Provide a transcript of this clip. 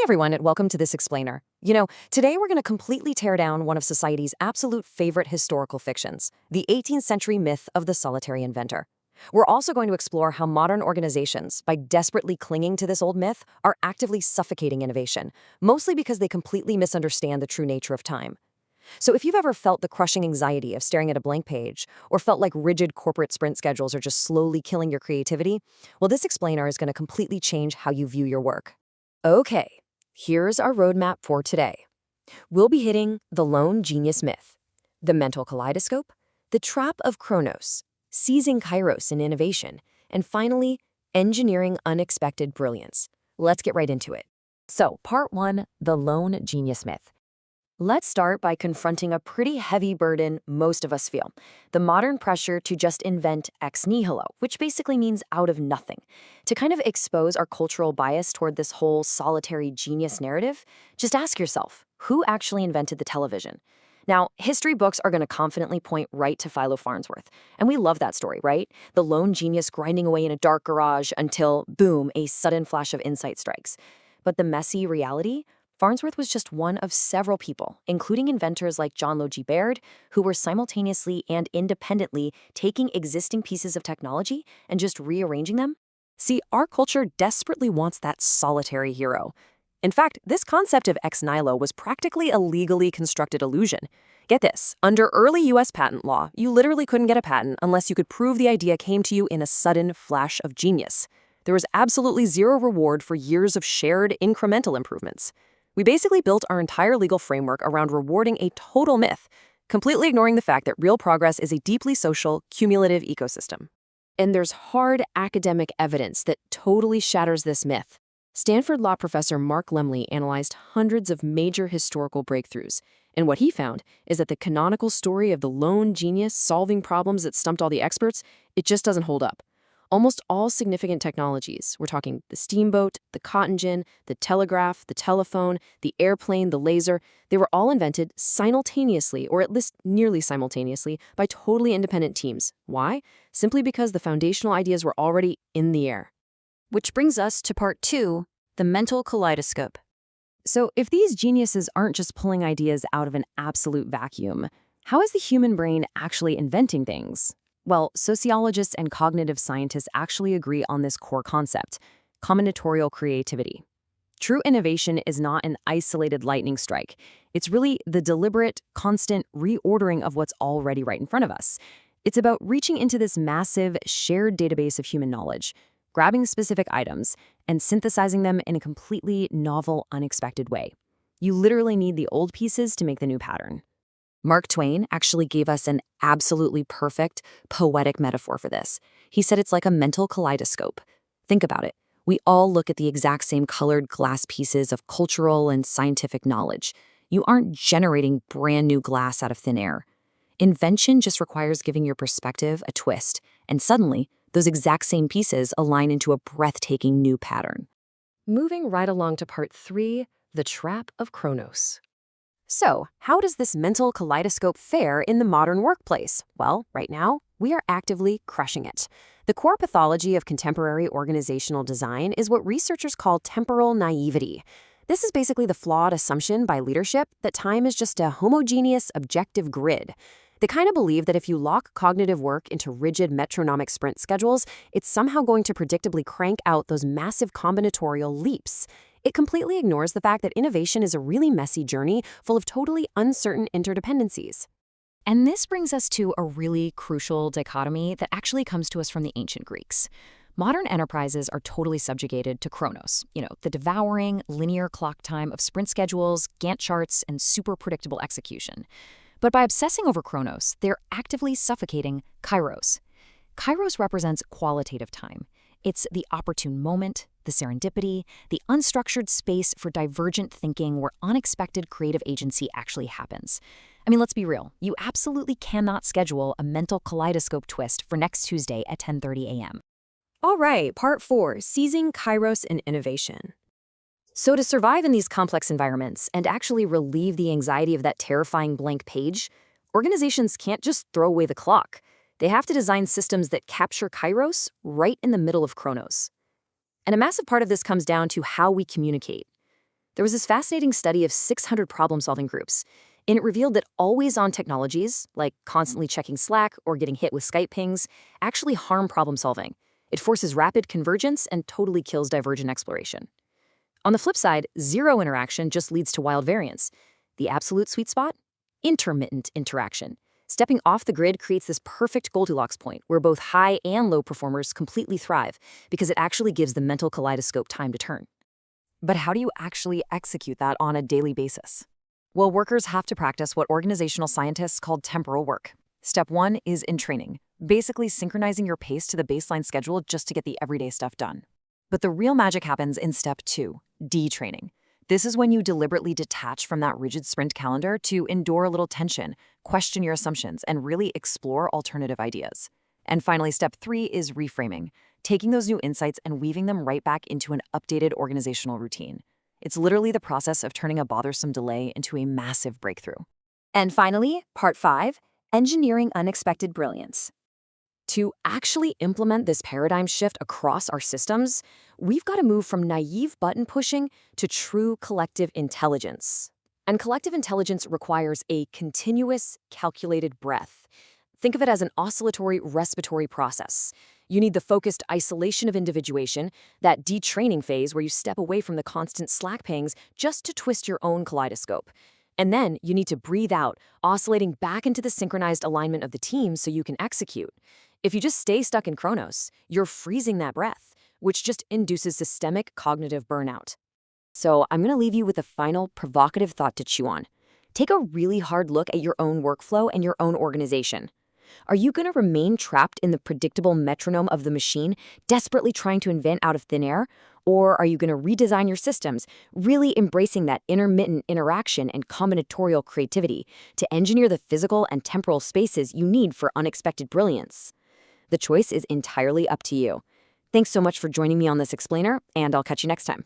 everyone, and welcome to this explainer. Today we're going to completely tear down one of society's absolute favorite historical fictions, the 18th century myth of the solitary inventor. We're also going to explore how modern organizations, by desperately clinging to this old myth, are actively suffocating innovation, mostly because they completely misunderstand the true nature of time. So if you've ever felt the crushing anxiety of staring at a blank page, or felt like rigid corporate sprint schedules are just slowly killing your creativity, well, this explainer is going to completely change how you view your work. Okay, here's our roadmap for today. We'll be hitting the lone genius myth, the mental kaleidoscope, the trap of Chronos, seizing Kairos in innovation, and finally, engineering unexpected brilliance. Let's get right into it. So, part 1, the lone genius myth. Let's start by confronting a pretty heavy burden most of us feel, the modern pressure to just invent ex nihilo, which basically means out of nothing. To kind of expose our cultural bias toward this whole solitary genius narrative, just ask yourself, who actually invented the television? Now, history books are going to confidently point right to Philo Farnsworth, and we love that story, right? The lone genius grinding away in a dark garage until, boom, a sudden flash of insight strikes. But the messy reality? Farnsworth was just one of several people, including inventors like John Logie Baird, who were simultaneously and independently taking existing pieces of technology and just rearranging them. See, our culture desperately wants that solitary hero. In fact, this concept of ex nihilo was practically a legally constructed illusion. Get this, under early US patent law, you literally couldn't get a patent unless you could prove the idea came to you in a sudden flash of genius. There was absolutely zero reward for years of shared incremental improvements. We basically built our entire legal framework around rewarding a total myth, completely ignoring the fact that real progress is a deeply social, cumulative ecosystem. And there's hard academic evidence that totally shatters this myth. Stanford law professor Mark Lemley analyzed hundreds of major historical breakthroughs, and what he found is that the canonical story of the lone genius solving problems that stumped all the experts, it just doesn't hold up. Almost all significant technologies, we're talking the steamboat, the cotton gin, the telegraph, the telephone, the airplane, the laser, they were all invented simultaneously, or at least nearly simultaneously, by totally independent teams. Why? Simply because the foundational ideas were already in the air. Which brings us to part 2, the mental kaleidoscope. So if these geniuses aren't just pulling ideas out of an absolute vacuum, how is the human brain actually inventing things? Well, sociologists and cognitive scientists actually agree on this core concept, combinatorial creativity. True innovation is not an isolated lightning strike. It's really the deliberate, constant reordering of what's already right in front of us. It's about reaching into this massive, shared database of human knowledge, grabbing specific items, and synthesizing them in a completely novel, unexpected way. You literally need the old pieces to make the new pattern. Mark Twain actually gave us an absolutely perfect, poetic metaphor for this. He said it's like a mental kaleidoscope. Think about it. We all look at the exact same colored glass pieces of cultural and scientific knowledge. You aren't generating brand new glass out of thin air. Invention just requires giving your perspective a twist, and suddenly, those exact same pieces align into a breathtaking new pattern. Moving right along to part 3, the trap of Chronos. So, how does this mental kaleidoscope fare in the modern workplace? Well, right now, we are actively crushing it. The core pathology of contemporary organizational design is what researchers call temporal naivety. This is basically the flawed assumption by leadership that time is just a homogeneous, objective grid. They kind of believe that if you lock cognitive work into rigid metronomic sprint schedules, it's somehow going to predictably crank out those massive combinatorial leaps. It completely ignores the fact that innovation is a really messy journey full of totally uncertain interdependencies. And this brings us to a really crucial dichotomy that actually comes to us from the ancient Greeks. Modern enterprises are totally subjugated to Chronos, the devouring, linear clock time of sprint schedules, Gantt charts, and super predictable execution. But by obsessing over Chronos, they're actively suffocating Kairos. Kairos represents qualitative time. It's the opportune moment, the serendipity, the unstructured space for divergent thinking where unexpected creative agency actually happens. I mean, let's be real. You absolutely cannot schedule a mental kaleidoscope twist for next Tuesday at 10:30 a.m. All right, part 4, seizing Kairos in innovation. So to survive in these complex environments and actually relieve the anxiety of that terrifying blank page, organizations can't just throw away the clock. They have to design systems that capture Kairos right in the middle of Chronos. And a massive part of this comes down to how we communicate. There was this fascinating study of 600 problem-solving groups, and it revealed that always-on technologies, like constantly checking Slack or getting hit with Skype pings, actually harm problem-solving. It forces rapid convergence and totally kills divergent exploration. On the flip side, zero interaction just leads to wild variance. The absolute sweet spot? Intermittent interaction. Stepping off the grid creates this perfect Goldilocks point where both high and low performers completely thrive because it actually gives the mental kaleidoscope time to turn. But how do you actually execute that on a daily basis? Well, workers have to practice what organizational scientists call temporal work. Step 1 is in training, basically synchronizing your pace to the baseline schedule just to get the everyday stuff done. But the real magic happens in step 2, detraining. This is when you deliberately detach from that rigid sprint calendar to endure a little tension, question your assumptions, and really explore alternative ideas. And finally, step 3 is reframing, taking those new insights and weaving them right back into an updated organizational routine. It's literally the process of turning a bothersome delay into a massive breakthrough. And finally, part 5, engineering unexpected brilliance. To actually implement this paradigm shift across our systems, we've got to move from naive button pushing to true collective intelligence. And collective intelligence requires a continuous, calculated breath. Think of it as an oscillatory respiratory process. You need the focused isolation of individuation, that detraining phase where you step away from the constant Slack pings just to twist your own kaleidoscope. And then you need to breathe out, oscillating back into the synchronized alignment of the team so you can execute. If you just stay stuck in Chronos, you're freezing that breath, which just induces systemic cognitive burnout. So I'm going to leave you with a final provocative thought to chew on. Take a really hard look at your own workflow and your own organization. Are you going to remain trapped in the predictable metronome of the machine, desperately trying to invent out of thin air? Or are you going to redesign your systems, really embracing that intermittent interaction and combinatorial creativity to engineer the physical and temporal spaces you need for unexpected brilliance? The choice is entirely up to you. Thanks so much for joining me on this explainer, and I'll catch you next time.